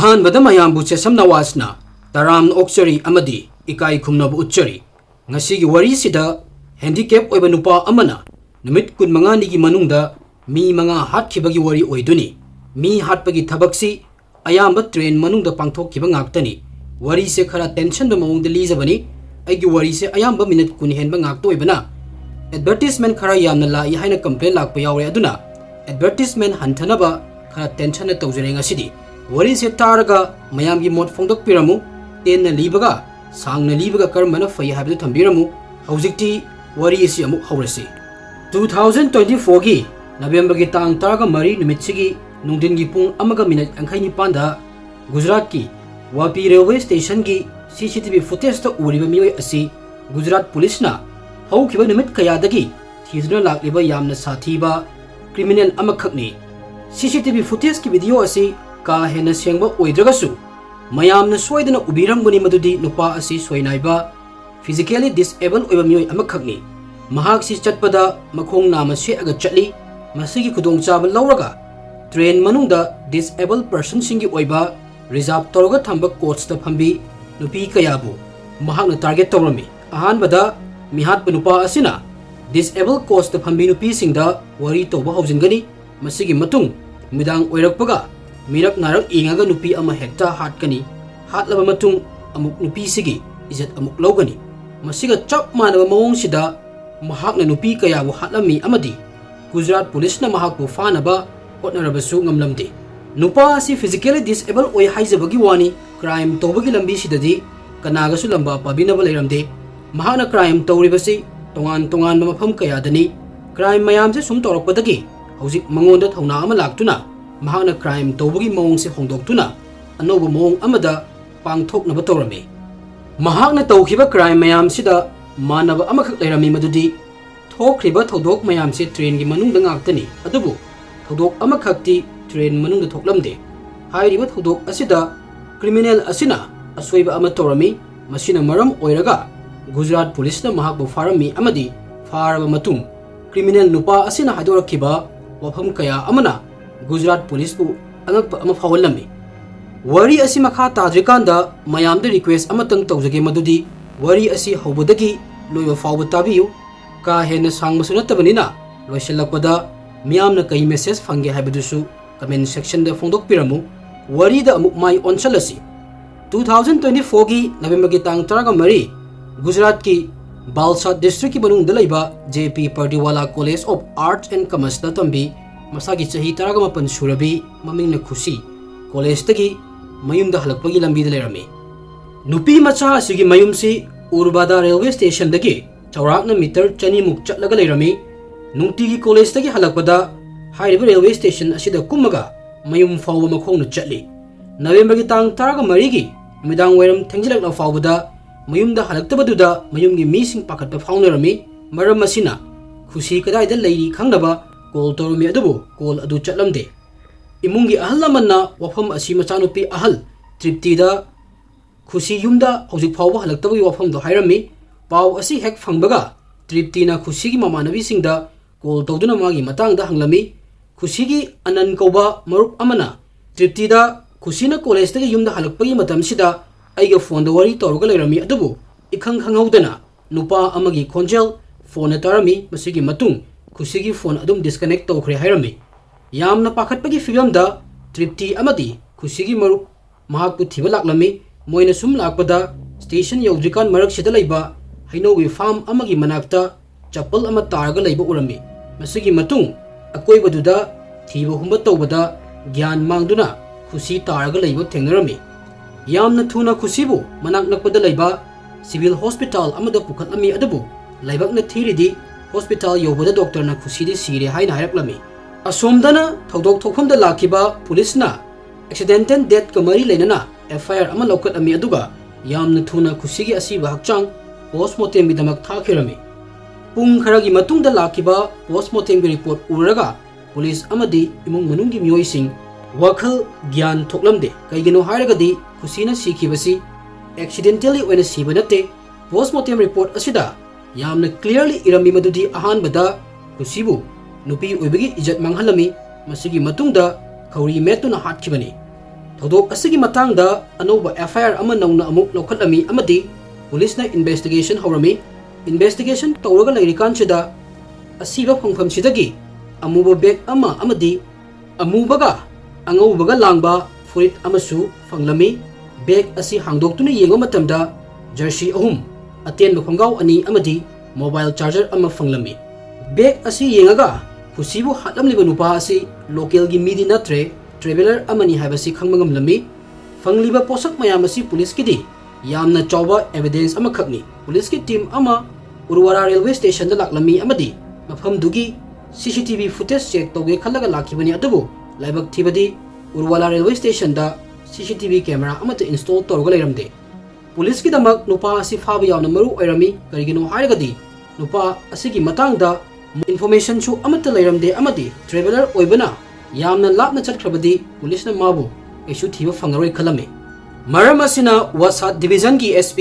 Ahanbada mayambu Chesam nawasna taram okchari amadi ikai khumnabu uchari ngasigi wari sida handicap oiba nupa amana numit kun manga Nigi Manung da mi manga hatkhibagi wari oiduni mi hatpagi thabaksi ayamba train manung da pangthokkiba ngaktani wari se khara tension ba mawong da lijabani aigi wari se ayamba minute kun henba ngakto oibana advertisement khara yamna la I haina complaint lakpa yawre aduna advertisement hantanaba khara tension na tawjare ngasidi wari se taraga mayamgi mot phongdok piramu tenna libaga sangna libaga karmana fai habdu thambiramu haujikti wari isi amuk haurasi 2024 gi November gi tang taraga mari numit sigi nungdin gi pung amaga minute angkhai ni panda Gujarat ki Wapi railway station gi CCTV footage ta uriba mioi asi Gujarat police na haukiba numit kayadagi thiduna lakliba yamna sathiba criminal amakhakni CCTV footage ki video asi ka hena sengba oidragasu mayamna soidana ubirambani madudi nupa asi soinaiba physically disabled oiba mioi amakhakni mahak si chatpada makhong nama se aga chatli masigi khudongchaba lauraga train manungda disabled person singi oiba reserve toroga thamba coach ta phambi nupi kayabu mahakna target tawrami ahanbada mihat nupa asina disabled coach ta phambi nupi singda wari toba haujingani masigi matung midang oirakpaga mirak narak ingaga nupi ama hekta hatkani hatlaba matung amuk nupi sigi izat amuk lawgani masiga chap manaba mawong sida mahakna nupi kayabu hatlami amadi Gujarat police na mahakbu fanaba hotnarabasu ngamlamdi nupa asi physically disabled oi haijabagi wani crime tobagi lambi sidadi kanagasu lamba pabinaba leiramde mahakna crime tawribasi tongan mafam kayadani crime mayamse sum torakpadagi hojik mangonda thauna ama laktuna mahakna crime tobagi mawong se hongdoktuna anoba mawong amada pangthoknaba tawrami mahakna tawkhiba crime mayam sida manaba amakhak leirami madudi thokriba thodok mayam se train gi manungda ngaktani adubu thodok amakhakti train manungda thoklamde hairiba thodok asida criminal asina asoiba ama tawrami masina maram oiraga Gujarat police na mahakbu farami amadi faraba matung criminal nupa asina hadorakiba wafam kaya amana Gujarat police bu angakpa ama fawalami wari asi makha tadrikanda mayamda request amatang tawjage madudi wari asi hawbadagi loiba fawba tabiyu ka hena sangmasu natabanina loisilakpada miyamna kai message fange haibadusu comment section da phongdok piramu wari da amuk mai onsalasi 2024 gi November gi tang taraga mari Gujarat ki Balsad district ki manung dalaiba JP Pardiwala College of Arts and Commerce da tambi masagi chahi taraga mapan surabi mamingna khushi college tagi mayumda halakpagi lambi da lerami nupi macha asigi mayumsi Urbada railway station dagi chaurakna meter chani muk chatlaga lerami nungti gi college tagi halakpada hairiba railway station asida kumaga mayum fawba makhongna chatli November gi tang taraga mari gi midang wairam thengjilakna fawbada mayumda halaktabaduda mayumgi mising pakatpa fawnarami maram masina khushi kadaida leiri khangnaba call torumi adubu call adu chatlamde imungi ahal lamanna wafam asi machanupi ahal tripti da khushi yumda hojik fawba halaktabagi wafam do hairami paw asi hek phangbaga tripti na khushi gi mamanabi singda call tawduna magi matangda hanglami khushi gi anan koba marup amana tripti da khushi na college tagi yumda halakpagi matam sida aiga phone da wari tawrga leirami adubu ikhang khanghaudana nupa amagi khonjel phone tarami masigi matung khushi gi phone adum disconnect tawkhre hairami yamna pakhatpagi figam da tripti amadi khushi gi marup mahakpu thiba laklami moina sum lakpada station yawdrikan marak sida leiba hainogi farm amagi manakta chapal ama targa leiba urami masigi matung akoibaduda thiba humba tawbada gyan mangduna khushi targa leiba thengnarami yamna thuna khusibu manak nakpada leiba civil hospital amada pukhatlami adabu laibakna thiridi hospital yobada doctor na khushi di sire haina hairaklami asomdana thodok thokhamda lakiba police na accidental death kamari leinana FIR ama lokat ami aduga yamna thuna khushi gi asiba hakchang postmortem bidamak thakhirami pung kharagi matungda lakiba postmortem gi report uraga police amadi imung manunggi mioi sing wakhal gyan thoklamde kaigino hairagadi khusina sikhibasi accidentally oina siba nate postmortem report asida yamna clearly irami madudi ahanbada khusibu nupi oibagi ijat manghalami masigi matungda khauri metuna hatkibani ꯊꯧꯗꯣꯛ ꯑꯁꯤꯒꯤ ꯃꯇꯥꯡꯗ ꯑꯅꯧꯕ FIR ꯑꯃ ꯅꯧꯅ ꯑꯃꯨꯛ ꯂꯧꯈꯠꯂꯝꯃꯤ ꯑꯃꯗꯤ ꯄꯨꯂꯤꯁꯅ investigation ꯍꯧꯔꯝꯃꯤ इन्वेस्टिगेशन तौरगा लैरिकानसिदा असीबा फंगफमसिदगी अमूबा बेग अमा अमदी अमूबगा अंगौबगा लांगबा फुरिट अमसु फंगलमी बेग असी हांगदोक्तुना येंगो मतमदा जर्सी अहुम अतेनबा खंगाव अनि अमदी मोबाइल चार्जर अमा फंगलमी बेग असी येंगगा खुसीबु हातलमलिबा नुपा असी लोकलगी मीदी नत्रे ट्रेवलर अमनी हाइबसी खंगमंगमलमी फंगलिबा पोसक मयाम असी पुलिसकिदी यामना चौबा एविडेंस अमा खकनी पुलिस की टीम अमा उरुवारा रेलवे स्टेशन दा लाकलमी अमदी मफम दुगी CCTV फुटेज चेक तौगे खलगा लाखिबनी अदुबु लाइबक थिबदी उरुवारा रेलवे स्टेशन दा CCTV कैमरा अमत इंस्टॉल तौरगा लेरमदे पुलिस की दमक नुपा असि फाबा यावना मरु ओइरमी करिगिनो हाइरगदी नुपा असिगी मतांगदा इन्फॉर्मेशन सु अमत लेरमदे अमदी ट्रेवलर ओइबना यामना लापना चटखबदी पुलिसना माबु एसु थिबा फंगरोय खलमे मरम असिना वासात डिवीजन की SP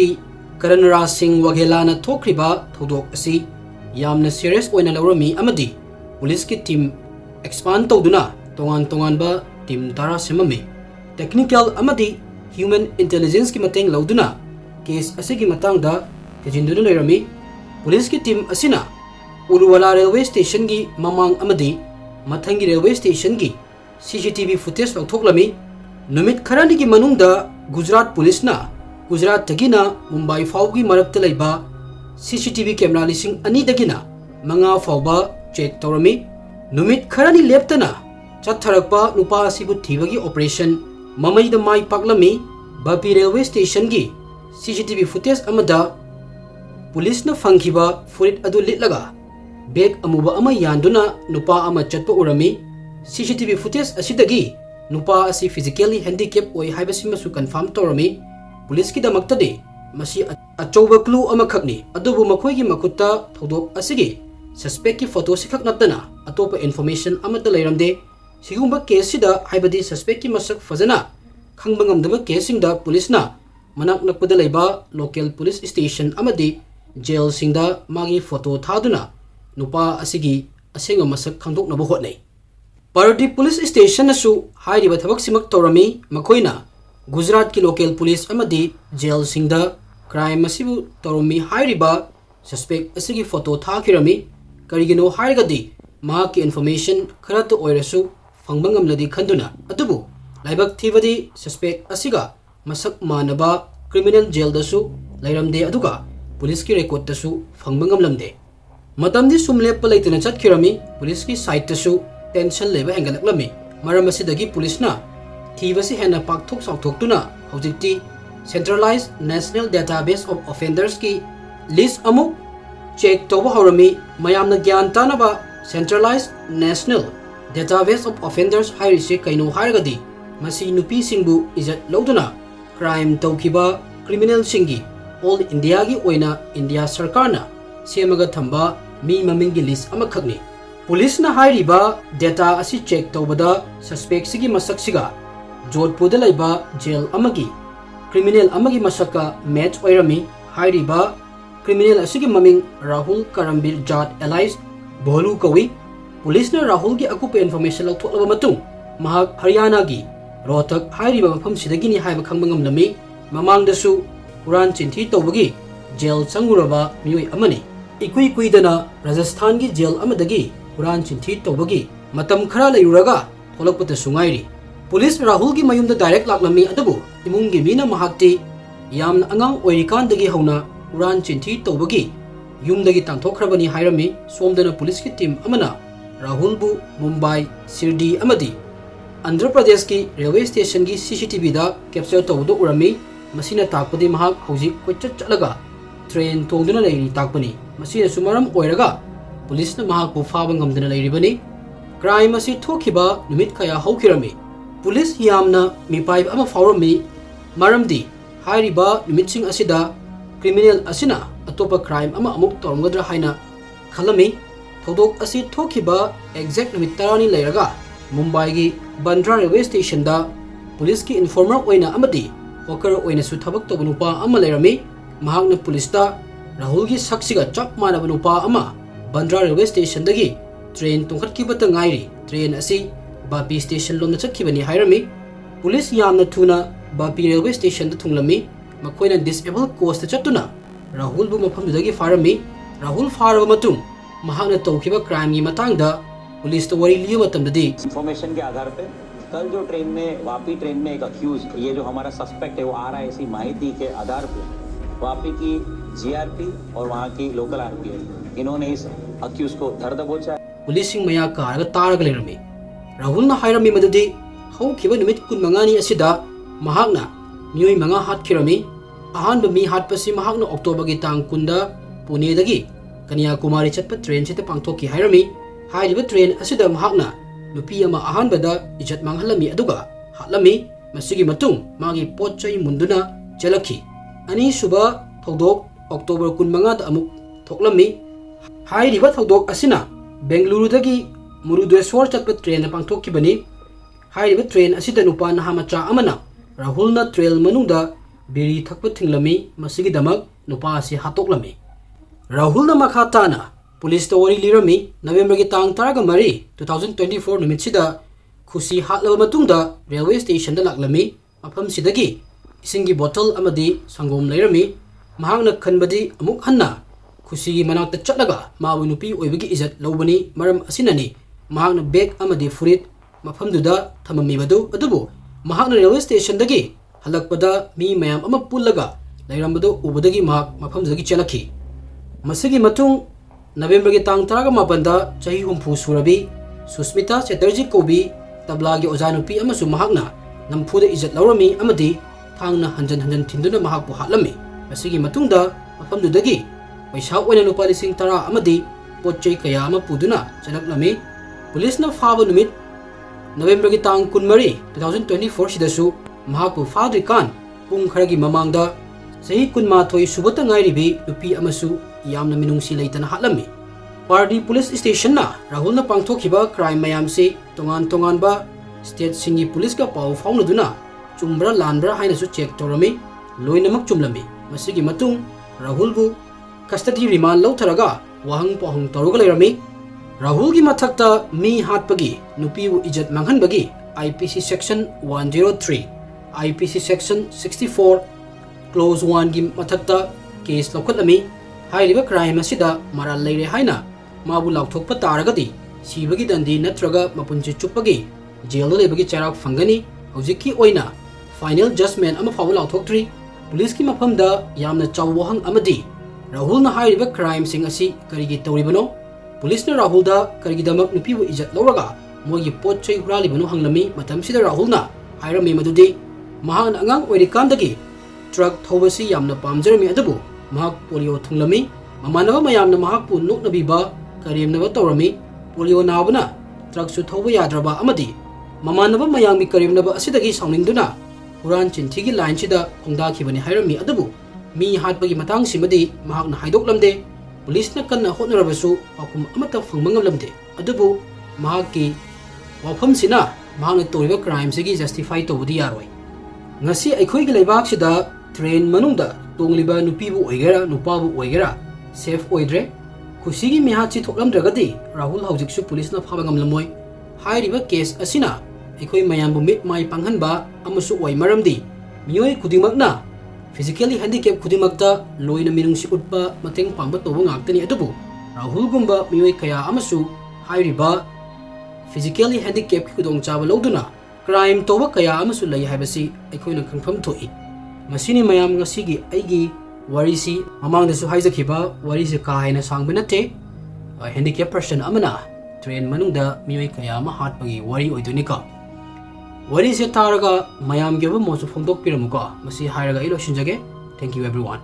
करणराज सिंह वघेलाना थोक्रिबा थौदोक असि यामना सीरियस ओइना लौरमी अमदी पुलिस की टीम एक्सपांड तौदुना तोंगान तोंगानबा टीम तारा सेममे टेक्निकल अमदी ह्यूमन इंटेलिजेंस की मतेंग लौदुना केस असिगी मतांगदा तेजिंदुना लेरमी पुलिस की टीम असिना उरुवाला रेलवे स्टेशन की ममांग अमदी मथंगी रेलवे स्टेशन की CCTV फुटेज लौथोक्लमी नुमित खरानी की मनुंगदा गुजरात पुलिसना गुजरात तगिना मुंबई फाउगी मरक्ता लैबा CCTV कैमरा लिसिंग अनि दगिना मंगा फाउबा चेक तौरमी नुमित खरानी लेप्तना चथरकपा नुपा असिबु थिबगी ऑपरेशन ममैदा माई पाकलमी बापी रेलवे स्टेशन की CCTV फुटेज अमदा पुलिसना फंखिबा फुरिट अदु लिटलगा बेग अमुबा अमा यानदुना नुपा अमा चटपा उरमी CCTV फुटेज असिदगी नुपा असि फिजिकली हैंडिकैप ओइ हाइबसिमसु कन्फर्म तौरमी पुलिस की दमक्तदे मसी अचौबा क्लू अमा खकनी अदुबु मखोइगी मखुत्ता थौदोक असिगी सस्पेक्ट की फोटो सिखक नत्तना अतोपा इन्फॉर्मेशन अमत लैरमदे सिगुंबा केस सिदा हाइबदी सस्पेक्ट की मसक फजना खंगबा ngамदबा केसिंगदा पुलिसना मनाक नकपदा लैबा लोकल पुलिस स्टेशन अमदी जेल सिंगदा मागी फोटो थादुना नुपा असिगी असेंगा मसक खंदोकनबा होटनै पार्टी पुलिस स्टेशन असु हाइरिबा थबक सिमक तौरमी मखोइना गुजरात की लोकल पुलिस अमदी जेल सिंगदा क्राइम असिबु तौरमी हाइरिबा सस्पेक्ट असिगी फोटो थाखिरमी करिगिनो हाइरगदी मा की इन्फॉर्मेशन खरत ओइरसु फंगबंगमलदी खंदुना अदुबु लाइबक थिबदी सस्पेक्ट असिगा मसक मानबा क्रिमिनल जेल दसु लैरमदे अदुगा पुलिस की रेकॉर्ड तसु फंगबंगमलमदे मतमदी सुमलेप लैतना चटखिरमी पुलिस की साइट तसु टेंशन लेबा हेंगलक्लमी मरम असिदगी पुलिसना थीबसी हेना पाकथोक साउथोक्तुना हौजिक्ति centralised national database of offenders की लिस्ट अमुक चेक तौबा हौरमी मयामना ज्ञान तानबा centralised national database of offenders हाइरिसे कैनो हाइरगदी मसी नुपी सिंगबु इज्जत लौदुना क्राइम तौखिबा क्रिमिनल सिंगी ऑल इंडिया की ओइना इंडिया सरकारना सेमगा थंबा मी ममिंगी लिस्ट अमखकनी पुलिस ना हाइरिबा डेटा असी चेक तौबदा सस्पेक्ट सिगी मसकसिगा जोधपुरदा लैबा जेल अमगी क्रिमिनल अमगी मसका मैच ओइरमी हाइरिबा क्रिमिनल असिगी ममिंग राहुल करमबीर जाट एलाइज बोलू कवी पुलिस ना राहुल की अकुप इन्फॉर्मेशन लौथोकलबा मतुंग महाक हरियाणा की रोहतक हाइरिबा मफम सिदगिनी हाइबा खंगमंगमलमी ममांगदसु उरान चिंथी तौबगी जेल चंगुरबा मियोय अमनी इकुई कुइदना राजस्थान की जेल अमदगी उरान चिंथी तौबगी मतम खरा लैरुरगा थोलकपता सुंगाइरी पुलिस राहुल की मयुमदा डायरेक्ट लाकलमी अदबु इमुंगी मीना महाक्ति यामना अंगांग ओइरिकांदगी हौना उरान चिंथी तौबगी युमदगी तांथोखरबनी हाइरमी सोमदना पुलिस की टीम अमना राहुलबु मुंबई शिरडी अमदी आंध्र प्रदेश की रेलवे स्टेशन की CCTV दा कैप्चर तौदो उरमी मसीना ताकपदी महाक हौजिक कोइचट चलगा ट्रेन तोंदुना लैरी ताकपनी मसीना सुमरम ओइरगा पुलिस ने महाकु फाबा ngамदना लैरिबनी क्राइम असी थोखिबा नुमित खया हौखिरमी पुलिस यामना मिपाइब अमा फावरमी मरमदी हाइरिबा नुमितसिंग असिदा क्रिमिनल असिना अतोपा क्राइम अमा अमुक तौरमगद्रा हाइना खलमी थौदोक असी थोखिबा एग्जैक्ट नुमित तरानी लैरगा मुंबई की बंद्रा रेलवे स्टेशन दा पुलिस की इन्फॉर्मर ओइना अमदी वकर ओइना सु थबक तौबा नुपा अमा लैरमी महाकना पुलिसता राहुल की सक्सिगा चप मानबा नुपा अमा बंद्रा रेलवे स्टेशन दगी ट्रेन तोंखटखिबता गाइरी ट्रेन असी बापी स्टेशन लोमना चटखिबनी हाइरमी पुलिस यामना थुना बापी रेलवे स्टेशन दा थुंगलमी मखोइना डिसेबल कोस्ट चतुना राहुल बु मफमदुदगी फारमी राहुल फारब मतुंग महाना तौखिबा क्राइम की मतंगदा पुलिस तो वरी लियो मतमददी इंफॉर्मेशन के आधार पे कल जो ट्रेन में वापी ट्रेन में एक अक्यूज ये जो हमारा सस्पेक्ट है वो आ रहा है, ऐसी माहिती के आधार पे वापी की जीआरपी और वहाँ की लोकल आरपीएफ इन्होंने इस अक्यूज को धर दबोचा। पुलिस सिंह मया कारगा तारगा लेरमी राहुल ना हायरमी मदुदी हौखिबा नुमित कुन मंगानी असिदा महाकना मियोई मंगा हातखिरमी अहानबा मी हातपसि महाकना अक्टोबर की तांग कुंदा पुणे दगी कन्याकुमारी चटपा ट्रेन से पांथोकी हायरमी हाइरिबा ट्रेन असिदा महाकना नुपी अमा अहानबदा इज्जत मांगहलमी अदुगा हातलमी मसिगी मतुंग मागी पोचै मुंदुना चलखी अनि सुबा थौदोक अक्टोबर 15 दा अमुक थोकलमी हाइरिबा थौदोक असिना बेंगलुरुदगी मुरुदेश्वर चटपा ट्रेन पांथोकीबनी हाइरिबा ट्रेन असिदा नुपा नहामचा अमना राहुलना ट्रेल मनुंगदा बिरी थकपा थिंगलमी मसिगी दमक नुपा असि हातोकलमी राहुलना मखा ताना पुलिस तो वरी लिरमी नवेंबर की तांग तारगा मरी 2024 नुमित सिदा खुशी हातलबा मतुंगदा रेलवे स्टेशन दा लाक्लमी मफम सिदगी इसिंगी बोतल अमदी संगोम लेरमी महांगना खनबदी अमुक हन्ना खुशी की मनाक्ता चटलगा माबु नुपी ओइबगी इज्जत लौबनी मरम असिननी महांगना बेग अमदी फुरित मफमदुदा थममीबदु अदुबु महांगना रेलवे स्टेशन दगी हलकपदा मी मयाम अमा पुल्लगा लेरमबदु उबदगी महाक मफमदगी चलखी मसिगी मतुंग नवेंबर की तांग तरागा मापनदा चाही हुंफु सुरबी सुस्मिता चैटर्जी कोबी तबलागी ओजानुपी अमसु महाकना नमफुदा इज्जत लौरमी अमदी थांगना हंजन हंजन थिंदुना महाकपु हातलमी मसिगी मतुंगदा मफमदुदगी पैसा ओइना नुपा लिसिंग तरा अमदी पोचै कया अमा पुदुना चलकलमी पुलिसना फाबा नुमित नवेंबर की तांग 23 2024 सिदसु महाकपु फाद्रिकान पुंग खरगी ममांगदा सही 19 सुबता ngairibi nupi amasu yamna minungsi leitana hatlami party police station na rahul na pangthokhiba crime mayam se tongan tongan ba state singi police ka pau fauna duna chumbra lanbra haina su check torami loinamak chumlami masigi matung rahul bu custody remand lautharaga wahang pohang toruga lerami rahul gi mathakta mi hatpagi nupi u ijat manghanbagi IPC section 103 IPC section 64 Clause 1 की मथक्ता case लौखटलमी हाइरिबा crime असिदा moral लेरे हाइना माबु लाउथोकपा तारगदी सीबगी दंदी नत्रगा मपुंची चुप्पगी jail लेबगी चराक फंगनी हौजिकी ओइना final judgement अमा फाउ लाउथोक्ट्री police की मफमदा यामना चावहंग अमदी राहुल ना हाइरिबा crime सिंग असि करिगी तौरिबनो police ने राहुल दा करिगी दमक नुपीबु इज्जत लौरगा मोगी पोचै हुरालिबनो हंगलमी मतमसिदा राहुल ना हाइरमी मदुदी महान अंगांग ओइरिकांदगी ट्रक थौबसी यामना पामजरमी अदबु महाक पोलियो थुंगलमी ममानबा मयामना महाकपु नोकनबीबा करीमनबा तौरमी पोलियो नाबना ट्रक सु थौबा याद्रबा अमदी ममानबा मयामि करीमनबा असिदगी साउनिंगदुना हुरान चिंथिगी लाइन सिदा खोंदाखिबनि हाइरमी अदबु मी हातपगी मतंग सिमदी महाकना हाइदोकलमदे पुलिसना कन्ना होटनरबसु पाकुम अमता फंगमंगलमदे अदबु महाकि वाफमसिना महाकना तौरिबा क्राइम सिगी जस्टिफाई तौबदी यारोय ngasi akhoi gi leibak sida train manungda tongliba nupibu oigera nupabu oigera safe oidre khusigi mihachi thoklamdragadi rahul haujiksu police na phabangam lamoi hairiba case asina akhoi mayambu mit mai panghanba amasu oi maramdi mioi khudimakna physically handicap khudimakta loina minungsi utpa mateng pangba tobu ngaktani adubu rahul gumba mioi kaya amasu hairiba physically handicap khudong chaba loduna crime तौबा कया अमसु लई हाइबसी अखोइना खंगफम थोई मसिनी मयाम ngasi aigi warisi mamangdasu haijakhiba warisi ka haina sangba nate handicap person amana train manungda mioi kaya ma hatpagi wari oidunika wari se taraga mayam geba mosu phongdok piramuka masi hairaga ilo shinjage thank you everyone